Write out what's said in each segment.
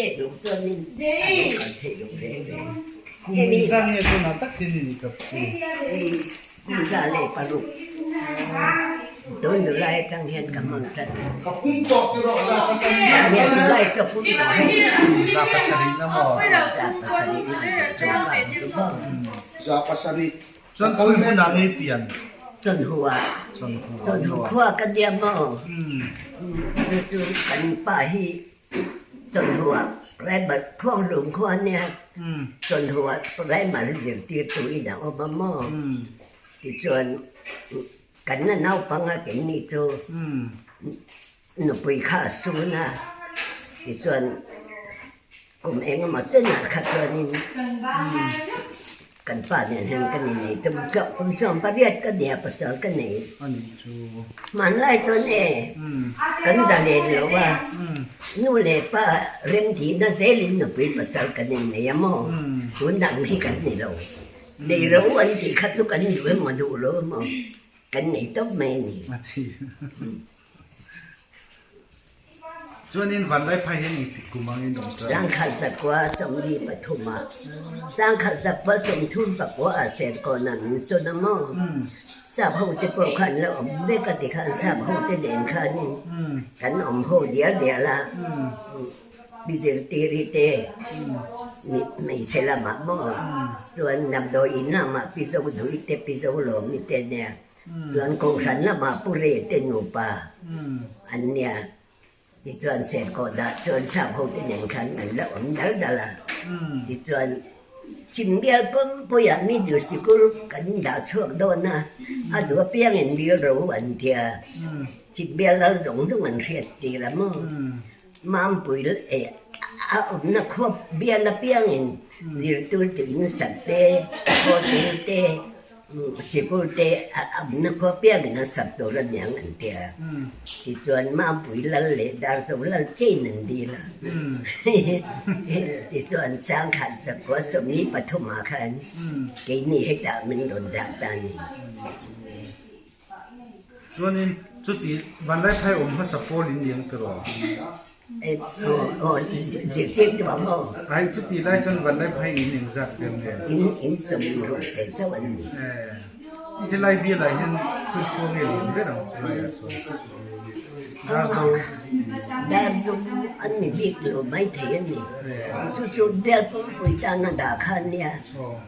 chế đúng cho nên có thể đúng thế đấy Kung minsan ito natak tininikap ko. cũng ra lệ bà lục tôi được lại trong hiện cảm ơn thật Kapuntok pero sa kasali. hiện lại cho cũng phải Sa kasali na mo. ra bà sa đi là trong cả đúng không Sa pasari. Saan ko mo nangipian? tuần hùa Saan ko? tuần hùa khoa cái điểm mà tôi cần bà hi tuần hùa lại bật khoang lùng khoa nha tuần hùa lại mà nó diễn tiết tuổi nào mà mò thì tuần cảnh là nấu bằng cái này cho nó bị khá xuống na thì tuần cùng em mà真là khá tuần cảnh bà này hàng cái này trong trong bà biết cái này bà sợ cái này Ano ito? mà lại tuần này cảnh ra lên rồiว่านู่นเลยป้าเรียนที่น่าเสียลินหนูไปภาษากันเนี่ยมั้งคุณดังให้กันนี่เราในเราวันที่ขัดทุกันอยู่มาดูเรามั้งกันนี่ต้องแม่นี่ Mati. Chuanin vanlai phai hen itik kumangin dong สร้างขัดสักว่าสมดีปฐุมาสร้างขัดสักว่าสมทุนปักว่าอาเซียนก่อนนั้นส่วนนั้นมั้งทราบเขาจะปลุกขันแล้วไม่กติขันทราบเขาจะเด่นขันกันอมเขาเดี๋ยวละบิเซตีริเตไม่ใช่ละมาบ่ส่วนนำโดยอินละมาปิโซดุยเตปิโซโลมิเตเนี่ยส่วนกงขันละมาปุเรเตนูปาอันเนี่ยที่ส่วนเสร็จก็ได้ส่วนทราบเขาจะเด่นขันอันแล้วดัลละที่ส่วนชิมเบียร์ปุ๊บพยายามมีดูสิกุลกันด่าช่วงโดนนะอ่ะดูว่าเปียงเห็นเบียร์รู้วันเดียชิมเบียร์แล้วหลงทุกมันเสียตีละมั้งมาปุ๋ยเอาหน้าครบเบียร์ละเปียงเห็นเดี๋ยวตัวถึงสัตว์เตะโคตรเตะสิกุลเตะเอาหน้าครบเปียงเห็นสัตว์ตัวละอย่างอันเดียที่ส่วนมาปุ๋ยละเละดาวตัวละเจนันดีละที่ส่วนสร้างขันแต่ก็สมนี้ปฐมขันกินนี่ให้ตามันโดนด่าตานี่ Chuanin chuti vanlai phai ha sapolin liang pero. โอ้เด็กเด็กจะบอกว่า Ai chuti lai chan vanlai phai in eng zat ken he. อินสมรู้แต่เจ้าวันนี้ He lai bia lai hen khui ko nge liang be dang chulai a so. Da zo ดารุอันนี้บิ๊กรู้ไม่เทียนนี่จู่ๆเดี๋ยวผมไปจ้างด่าขันเนี่ย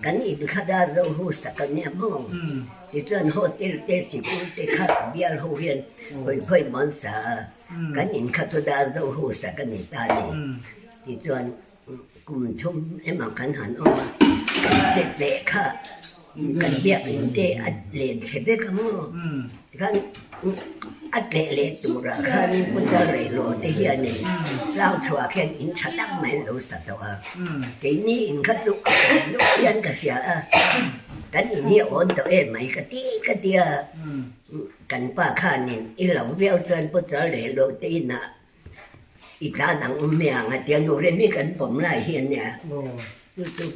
กันอีกข้าดารุหูสักกันเนี่ยมั้งที่ส่วนโฮเทลเตสิกุลเตข้าเบียร์หูเรียนค่อยๆมันสากันอินข้าตัวดารุหูสักกันนี่ตานี่ที่ส่วนกลุ่มชมไอ้หมากันหันออกมาเจ็บเละค่ะกันเบียร์อินเตอัดเลนเสร็จได้กันมั้งกันอัดเละตัวละค่ะนี่มันจะเละโลเทียนี่เล่าชัวร์แค่อินชัดตั้งไม่รู้สักตัวทีนี้อินข้าตัวลูกยันก็เสียกันอินนี่อ่อนตัวเองไม่กะตีกะเตียกันป้าข้านี่อีหลงเบี้ยวจนปุ๊บจะเละโลตีน่ะอีกด้านหนังเมียงเตียนูเรนนี่กันผมไล่เฮียนเนี่ย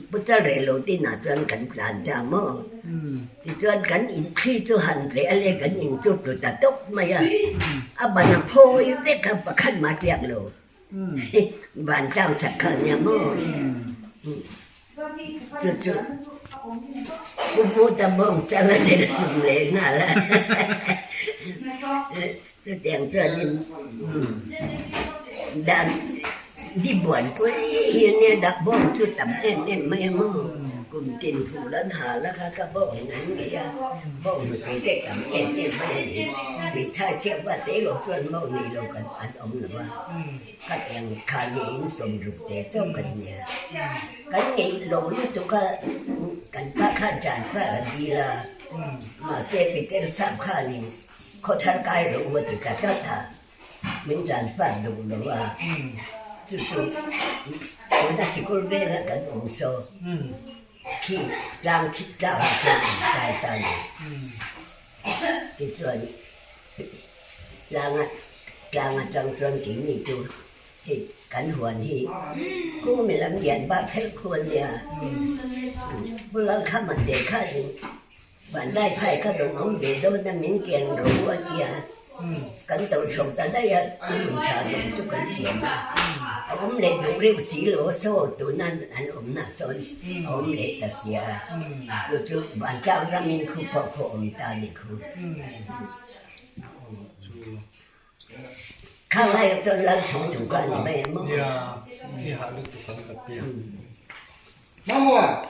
ปุ๊บจะเละโลตีน่ะจนกันกลานจามอที่จนกันอินที่จุหันเละอะไรกันอินจุดตัวตาตกมาอ่ะอ่ะบันโพยเด็กกับประคันมาเรียกโลบ้านจ้างสักขันเนี่ยมั้งจุดกูพูดแต่บ้องจะละเด็ดเลยน่าละจะแต่งเสื้อนี่ด้านที่บ่วนกูเฮียเนี่ยดักบ้องจุดต่ำเอ็นไม่มั้งกลุ่มจินผู้ล้านหาแล้วค่ะก็บ้องนั้นไงอ่ะบ้องมันไปได้ต่ำเอ็นไม่เนี่ยมีท่าเชื่อว่าเตะหลบจนบ้องนี่เรากันอันอมหรือว่าก็แต่งคาเยินสมรูปแต่เจ้ากันเนี่ยกันไงหลงรู้จุกกันป้าข้าจานป้าดีละมาเสพไปเจอสามข้านี่เขาทากายรู้ว่าติดกับท่าmình tràn phản đủ làว่าจู่ๆคนน่ะสิกุลเวลากันองโซขี้ร่างที่ร่างตายตายที่ส่วนร่างจังจนถึงนี่จู่ที่กันหวนที่กูไม่ลำเอียนบ้าแค่ควรเนี่ยเวลาข้ามันเด็กข้าบ้านได้ไพ่ก็ต้องเอาเด็กโดนน้ำมิ้นเกียนรู้ว่าเกีย Cảnh tự sống ta đây mình trả dùng cho cảnh điểm ông lệ đủ rêu xí lỗ xô tụi nan anh ông nà xôn ông lệ ta xìa rồi chú bạn cao ra mình khu phổ khổ ông ta đi khu khá lại cho lần sống chủ quan này bè mô Ya, ni hal itu kan tapi. Mama,